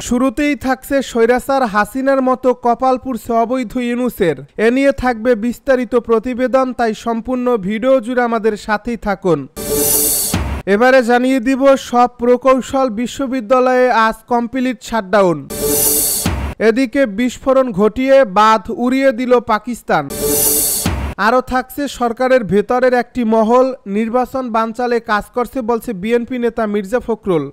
শুরুতেই থাকছে স্বৈরাচার হাসিনার মতো কপাল পুড়ছে অবৈধ ইউনূসের। এ নিয়ে থাকবে বিস্তারিত প্রতিবেদন, তাই সম্পূর্ণ ভিডিও জুড়ে আমাদের সাথেই থাকুন। এবারে জানিয়ে দিব সব প্রকৌশল বিশ্ববিদ্যালয়ে আজ কমপ্লিট শাটডাউন। এদিকে বিস্ফোরণ ঘটিয়ে বাঁধ উড়িয়ে দিল পাকিস্তান। আরও থাকছে সরকারের ভেতরের একটি মহল নির্বাচন বানচালে কাজ করছে বলছে বিএনপি নেতা মির্জা ফখরুল।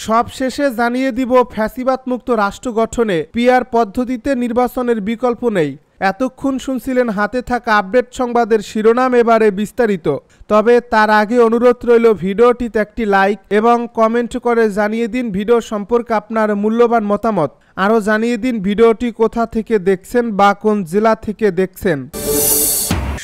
সব শেষে জানিয়ে দিব ফ্যাসিবাদ মুক্ত রাষ্ট্র গঠনে পিআর পদ্ধতিতে নির্বাচনের বিকল্প নেই। এতক্ষণ শুনছিলেন হাতে থাকা আপডেট সংবাদের শিরোনাম, এবারে বিস্তারিত। তবে তার আগে অনুরোধ রইল ভিডিওটিতে একটি লাইক এবং কমেন্ট করে জানিয়ে দিন ভিডিও সম্পর্কে আপনার মূল্যবান মতামত। আরও জানিয়ে দিন ভিডিওটি কোথা থেকে দেখছেন বা কোন জেলা থেকে দেখছেন।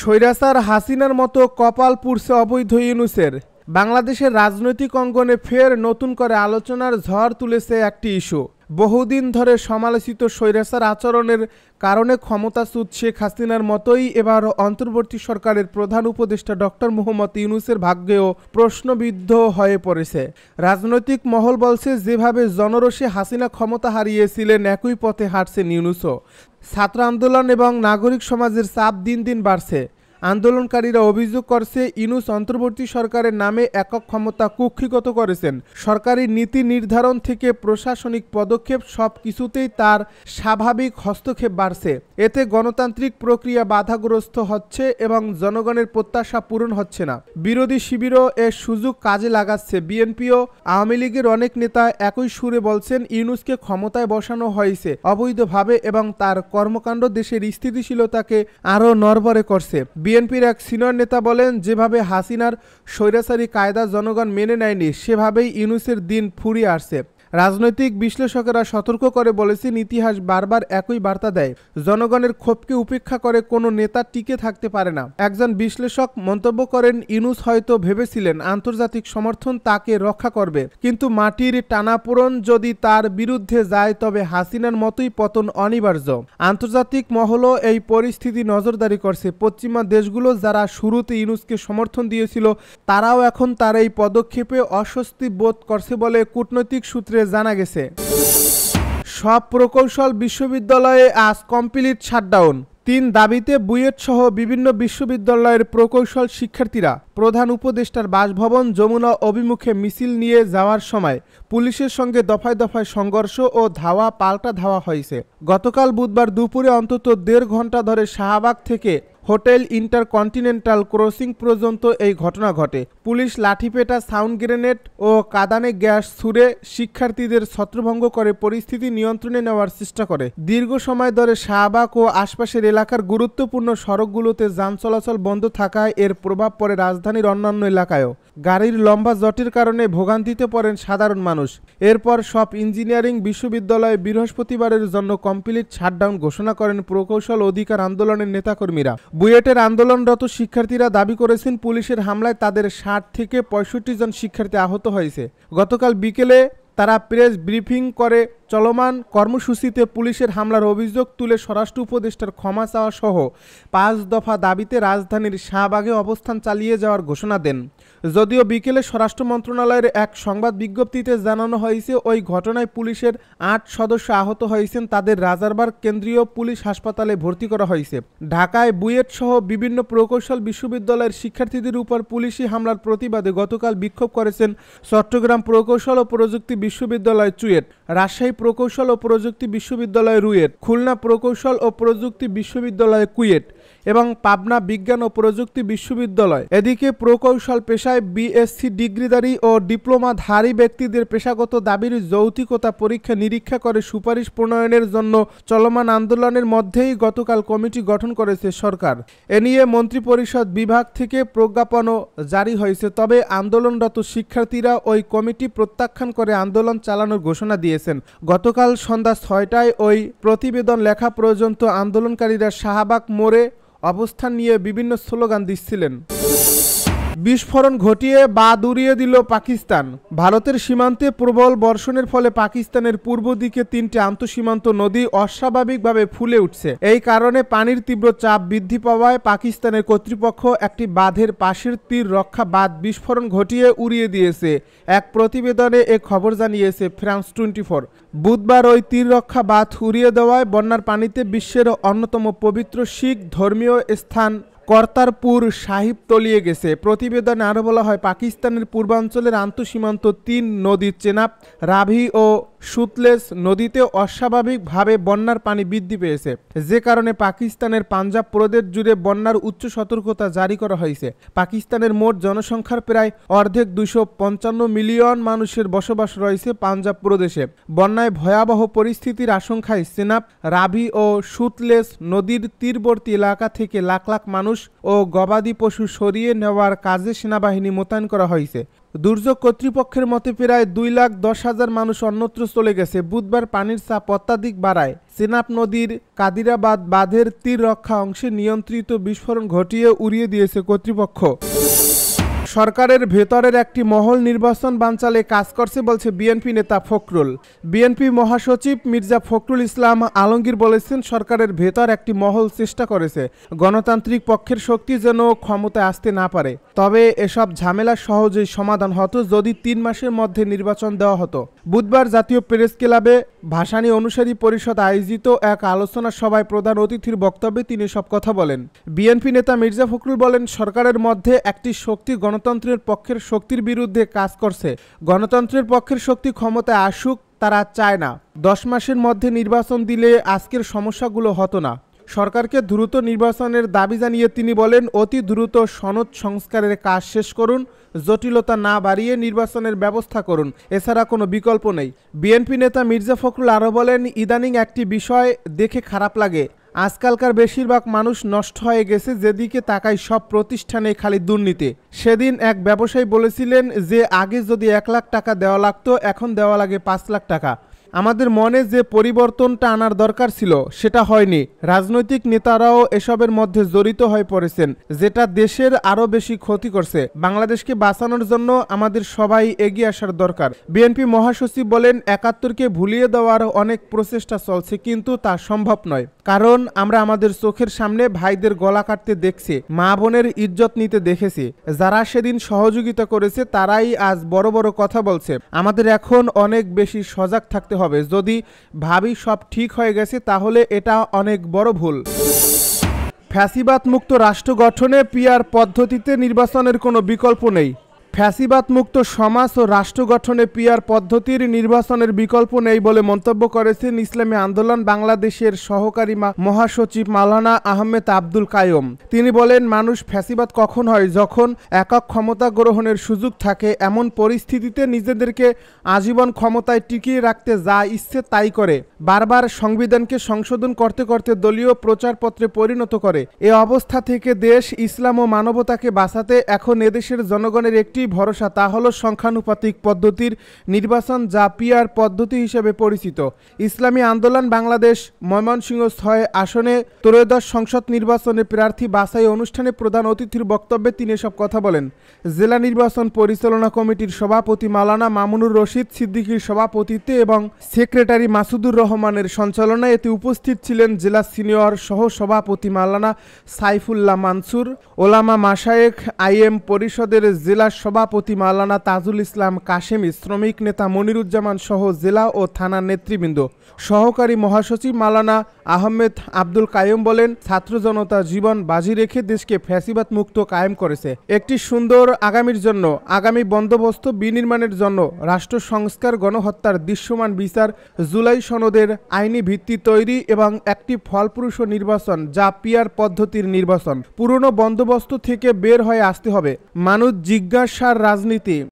স্বৈরাচার হাসিনার মতো কপাল পুড়ছে অবৈধ ইউনূসের। বাংলাদেশের রাজনৈতিক অঙ্গনে ফের নতুন করে আলোচনার ঝড় তুলেছে একটি ইস্যু। বহুদিন ধরে সমালোচিত স্বৈরাচার আচরণের কারণে ক্ষমতাচ্যুত শেখ হাসিনার মতোই এবার অন্তর্বর্তী সরকারের প্রধান উপদেষ্টা ডক্টর মোহাম্মদ ইউনূসের ভাগ্যেও প্রশ্নবিদ্ধ হয়ে পড়েছে। রাজনৈতিক মহল বলছে, যেভাবে জনরোষে হাসিনা ক্ষমতা হারিয়েছিলেন একই পথে হাঁটছেন ইউনূসও। ছাত্র আন্দোলন এবং নাগরিক সমাজের চাপ দিন দিন বাড়ছে। আন্দোলনকারীরা অভিযোগ করছে ইউনূস অন্তর্বর্তী সরকারের নামে একক ক্ষমতা কুক্ষিগত করেছেন। সরকারি নীতি নির্ধারণ থেকে প্রশাসনিক পদক্ষেপ সব কিছুতেই তার স্বাভাবিক হস্তক্ষেপ বাড়ছে। এতে গণতান্ত্রিক প্রক্রিয়া বাধাগ্রস্ত হচ্ছে এবং জনগণের প্রত্যাশা পূরণ হচ্ছে না। বিরোধী শিবিরও এর সুযোগ কাজে লাগাচ্ছে। বিএনপি ও আওয়ামী লীগের অনেক নেতা একই সুরে বলছেন, ইউনূসকে ক্ষমতায় বসানো হয়েছে অবৈধভাবে এবং তার কর্মকাণ্ড দেশের স্থিতিশীলতাকে আরও নড়বড়ে করছে। বিএনপির এক সিনিয়র নেতা বলেন, যেভাবে হাসিনার স্বৈরাচারী কায়দা জনগণ মেনে নেয়নি, সেভাবেই ইউনূসের দিন ফুরিয়ে আসছে। রাজনৈতিক বিশ্লেষকেরা সতর্ক করে বলেছেন, ইতিহাস বারবার একই বার্তা দেয়, জনগণের ক্ষোভকে উপেক্ষা করে কোনো নেতা টিকে থাকতে পারে না। একজন বিশ্লেষক মন্তব্য করেন, ইউনূস হয়তো ভেবেছিলেন আন্তর্জাতিক সমর্থন তাকে রক্ষা করবে, কিন্তু মাটির টানাপোড়েন যদি তার বিরুদ্ধে যায় তবে হাসিনার মতোই পতন অনিবার্য। আন্তর্জাতিক মহলও এই পরিস্থিতি নজরদারি করছে। পশ্চিমা দেশগুলো যারা শুরুতে ইউনূসকে সমর্থন দিয়েছিল, তারাও এখন তার এই পদক্ষেপে অস্বস্তি বোধ করছে বলে কূটনৈতিক সূত্রে জানা গেছে। সব প্রকৌশল বিশ্ববিদ্যালয়ে আজ কমপ্লিট শাটডাউন। 3 দাবিতে বুয়েট সহ বিভিন্ন বিশ্ববিদ্যালয়ের প্রকৌশল শিক্ষার্থীরা প্রধান উপদেষ্টার বাসভবন যমুনা অভিমুখে মিছিল নিয়ে যাওয়ার সময় পুলিশের সঙ্গে দফায় দফায় সংঘর্ষ ও ধাওয়া পাল্টা ধাওয়া হয়েছে। গতকাল বুধবার দুপুরে অন্তত 1.5 ঘন্টা ধরে শাহবাগ থেকে হোটেল ইন্টারকন্টিনেন্টাল ক্রসিং পর্যন্ত এই ঘটনা ঘটে। পুলিশ লাঠিপেটা, সাউন্ড গ্রেনেড ও কাঁদানে গ্যাস ছুড়ে শিক্ষার্থীদের ছত্রভঙ্গ করে পরিস্থিতি নিয়ন্ত্রণে নেওয়ার চেষ্টা করে। দীর্ঘ সময় ধরে শাহবাগ ও আশপাশের এলাকার গুরুত্বপূর্ণ সড়কগুলোতে যান চলাচল বন্ধ থাকায় এর প্রভাব পড়ে রাজধানীর অন্যান্য এলাকায়ও। গাড়ির লম্বা জটের কারণে ভোগান্তিতে পড়েন সাধারণ মানুষ। এরপর সব ইঞ্জিনিয়ারিং বিশ্ববিদ্যালয়ে বৃহস্পতিবারের জন্য কমপ্লিট শাটডাউন ঘোষণা করেন প্রকৌশল অধিকার আন্দোলনের নেতাকর্মীরা। বুয়েটের আন্দোলনরত শিক্ষার্থীরা দাবি করেছেন, পুলিশের হামলায় তাদের 60 থেকে 65 জন শিক্ষার্থী আহত হয়েছে। গতকাল বিকেলে তারা প্রেস ব্রিফিং করে চলমান কর্মসূচিতে পুলিশের হামলার অভিযোগ তুলে স্বরাষ্ট্র উপদেষ্টার ক্ষমা চাওয়া সহ 5 দফা দাবিতে রাজধানীর শাহবাগে অবস্থান চালিয়ে যাওয়ার ঘোষণা দেন। যদিও বিকেলে স্বরাষ্ট্র মন্ত্রণালয়ের এক সংবাদ বিজ্ঞপ্তিতে জানানো হয়েছে, ওই ঘটনায় পুলিশের 8 সদস্য আহত হয়েছেন, তাদের রাজারবাগ কেন্দ্রীয় পুলিশ হাসপাতালে ভর্তি করা হয়েছে। ঢাকায় বুয়েট সহ বিভিন্ন প্রকৌশল বিশ্ববিদ্যালয়ের শিক্ষার্থীদের উপর পুলিশি হামলার প্রতিবাদে গতকাল বিক্ষোভ করেছেন চট্টগ্রাম প্রকৌশল ও প্রযুক্তি বিশ্ববিদ্যালয় চুয়েট, রাজশাহী প্রকৌশল ও প্রযুক্তি বিশ্ববিদ্যালয় রুয়েট, খুলনা প্রকৌশল ও প্রযুক্তি বিশ্ববিদ্যালয় কুয়েট এবং পাবনা বিজ্ঞান ও প্রযুক্তি বিশ্ববিদ্যালয়। এদিকে প্রকৌশল পেশায় বিএসসি ডিগ্রিধারী ও ডিপ্লোমাধারী ব্যক্তিদের পেশাগত দাবির যৌক্তিকতা পরীক্ষা নিরীক্ষা করে সুপারিশ প্রণয়নের জন্য চলমান আন্দোলনের মধ্যেই গতকাল কমিটি গঠন করেছে সরকার। এ নিয়ে মন্ত্রিপরিষদ বিভাগ থেকে প্রজ্ঞাপনও জারি হয়েছে। তবে আন্দোলনরত শিক্ষার্থীরা ওই কমিটি প্রত্যাখ্যান করে আন্দোলন চালানোর ঘোষণা দিয়েছেন। গতকাল সন্ধ্যা 6টায় ওই প্রতিবেদন লেখা পর্যন্ত আন্দোলনকারীরা শাহবাগ মোড়ে অবস্থান নিয়ে বিভিন্ন স্লোগান দিচ্ছিলেন। বিস্ফোরণ ঘটিয়ে বাঁধ উড়িয়ে দিল পাকিস্তান। ভারতের সীমান্তে প্রবল বর্ষণের ফলে পাকিস্তানের পূর্ব দিকে 3টি আন্তঃসীমান্ত নদী অস্বাভাবিকভাবে ফুলে উঠছে। এই কারণে পানির তীব্র চাপ বৃদ্ধি পাওয়ায় পাকিস্তানের কর্তৃপক্ষ একটি বাঁধের পাশের তীর রক্ষা বাঁধ বিস্ফোরণ ঘটিয়ে উড়িয়ে দিয়েছে। এক প্রতিবেদনে এ খবর জানিয়েছে ফ্রান্স 24। বুধবার ওই তীর রক্ষা বাঁধ উড়িয়ে দেওয়ায় বন্যার পানিতে বিশ্বের অন্যতম পবিত্র শিখ ধর্মীয় স্থান কর্তারপুর সাহিব তলিয়ে গেছে। প্রতিবেদনে আরও বলা হয়, পাকিস্তানের পূর্বাঞ্চলের আন্তঃসীমান্ত 3 নদী চেনাব, রাভি ও সুতলেজ নদীতে অস্বাভাবিকভাবে বন্যার পানি বৃদ্ধি পেয়েছে, যে কারণে পাকিস্তানের পাঞ্জাব প্রদেশ জুড়ে বন্যার উচ্চ সতর্কতা জারি করা হয়েছে। পাকিস্তানের মোট জনসংখ্যার প্রায় অর্ধেক 255 মিলিয়ন মানুষের বসবাস রয়েছে পাঞ্জাব প্রদেশে। বন্যায় ভয়াবহ পরিস্থিতির আশঙ্কায় চেনাব, রাভি ও সুতলেজ নদীর তীরবর্তী এলাকা থেকে লাখ লাখ মানুষ ও গবাদি পশু সরিয়ে নেওয়ার কাজে সেনাবাহিনী মোতায়েন করা হয়েছে। দুর্যোগ কর্তৃপক্ষের মতে প্রায় 2,10,000 মানুষ অন্যত্র চলে গেছে। বুধবার পানির চাপ অত্যাধিক বাড়ায় চেনাব নদীর কাদিরাবাদ বাঁধের তীর রক্ষা অংশে নিয়ন্ত্রিত বিস্ফোরণ ঘটিয়ে উড়িয়ে দিয়েছে কর্তৃপক্ষ। সরকারের ভেতরের একটি মহল নির্বাচন বানচালে কাজ করছে বলছে বিএনপি নেতা ফখরুল। বিএনপি মহাসচিব মির্জা ফখরুল ইসলাম আলমগীর বলেছেন, সরকারের ভেতর একটি মহল চেষ্টা করেছে গণতান্ত্রিক পক্ষের শক্তি যেন ক্ষমতায় আসতে না পারে। তবে এসব ঝামেলা সহজেই সমাধান হতো যদি 3 মাসের মধ্যে নির্বাচন দেওয়া হতো। বুধবার জাতীয় প্রেস ক্লাবে ভাসানী অনুসারী পরিষদ আয়োজিত এক আলোচনা সভায় প্রধান অতিথির বক্তব্যে তিনি সব কথা বলেন। বিএনপি নেতা মির্জা ফখরুল বলেন, সরকারের মধ্যে একটি শক্তি গণতন্ত্রের পক্ষের শক্তির বিরুদ্ধে কাজ করছে। গণতন্ত্রের পক্ষের শক্তি ক্ষমতায় আসুক তারা চায় না। 10 মাসের মধ্যে নির্বাচন দিলে আজকের সমস্যাগুলো হতো না। সরকারকে দ্রুত নির্বাচনের দাবি জানিয়ে তিনি বলেন, অতি দ্রুত সনদ সংস্কারের কাজ শেষ করুন, জটিলতা না বাড়িয়ে নির্বাচনের ব্যবস্থা করুন, এছাড়া কোনো বিকল্প নেই। বিএনপি নেতা মির্জা ফখরুল আরও বলেন, ইদানিং একটি বিষয় দেখে খারাপ লাগে। আজকালকার বেশিরভাগ মানুষ নষ্ট হয়ে গেছে, যেদিকে তাকাই সব প্রতিষ্ঠানে খালি দুর্নীতি। সেদিন এক ব্যবসায়ী বলেছিলেন যে আগে যদি 1 লাখ টাকা দেওয়া লাগতো, এখন দেওয়া লাগে 5 লাখ টাকা। আমাদের মনে যে পরিবর্তনটা আনার দরকার ছিল সেটা হয়নি। রাজনৈতিক নেতারাও এসবের মধ্যে জড়িত হয়ে পড়েছেন, যেটা দেশের আরও বেশি ক্ষতি করছে। বাংলাদেশকে বাঁচানোর জন্য আমাদের সবাই এগিয়ে আসার দরকার। বিএনপি মহাসচিব বলেন, 71কে ভুলিয়ে দেওয়ার অনেক প্রচেষ্টা চলছে, কিন্তু তা সম্ভব নয়। কারণ আমরা আমাদের চোখের সামনে ভাইদের গলা কাটতে দেখছি, মা বোনের ইজ্জত নিতে দেখেছি। যারা সেদিন সহযোগিতা করেছে তারাই আজ বড় বড় কথা বলছে। আমাদের এখন অনেক বেশি সজাগ থাকতে হবে। যদি ভাবি সব ঠিক হয়ে গেছে তাহলে এটা অনেক বড় ভুল। ফ্যাসিবাদ মুক্ত রাষ্ট্র গঠনে পিআর পদ্ধতিতে নির্বাচনের কোনো বিকল্প নেই। ফ্যাসিবাদ মুক্ত সমাজ ও রাষ্ট্র গঠনে পিআর পদ্ধতির নির্বাচনের বিকল্প নেই বলে মন্তব্য করেছেন ইসলামী আন্দোলন বাংলাদেশের সহকারী মহাসচিব মাওলানা আহমেদ আব্দুল কাইয়ুম। তিনি বলেন, মানুষ ফ্যাসিবাদ কখন হয়? যখন একক ক্ষমতা গ্রহণের সুযোগ থাকে। এমন পরিস্থিতিতে নিজেদেরকে আজীবন ক্ষমতায় টিকিয়ে রাখতে যা ইচ্ছে তাই করে, বারবার সংবিধানকে সংশোধন করতে করতে দলীয় প্রচারপত্রে পরিণত করে। এ অবস্থা থেকে দেশ, ইসলাম ও মানবতাকে বাঁচাতে এখন এদেশের জনগণের একটি ভরসা, তা হলো সংখ্যানুপাতিক পদ্ধতির নির্বাচন, যা পিআর পদ্ধতি হিসেবে পরিচিত। ইসলামী আন্দোলন বাংলাদেশ ময়মনসিংহ 6 আসনে ত্রয়োদশ সংসদ নির্বাচনে প্রার্থী বাছাই অনুষ্ঠানে প্রধান অতিথির বক্তব্যে তিনি এসব কথা বলেন। জেলা নির্বাচন পরিচালনা কমিটির সভাপতি মাওলানা মামুনুর রশিদ সিদ্দিকীর সভাপতিত্বে এবং সেক্রেটারি মাসুদুর রহমানের সঞ্চালনায় এতে উপস্থিত ছিলেন জেলা সিনিয়র সহ সভাপতি মাওলানা সাইফুল্লাহ মানসুর, ওলামা মাশায়েখ, আইএম পরিষদের জেলা সভাপতি মাওলানা তাজুল ইসলাম কাশেমি, শ্রমিক নেতা মনিরুজ্জামান সহ জেলা ও থানার নেতৃবৃন্দ। সহকারী মহাসচিব মাওলানা আহমেদ আব্দুল কাইয়ুম বলেন, ছাত্র জনতা জীবন বাজি রেখে দেশকে ফ্যাসিবাদ মুক্ত কায়েম করেছে। একটি সুন্দর আগামীর জন্য, আগামী বন্দোবস্ত বিনির্মাণের জন্য রাষ্ট্র সংস্কার, গণহত্যার দৃশ্যমান বিচার, জুলাই সনদের আইনি ভিত্তি তৈরি এবং একটি ফলপ্রসূ নির্বাচন, যা পিআর পদ্ধতির নির্বাচন। পুরনো বন্দোবস্ত থেকে বের হয়ে আসতে হবে। মানুষ জিজ্ঞাসার রাজনীতি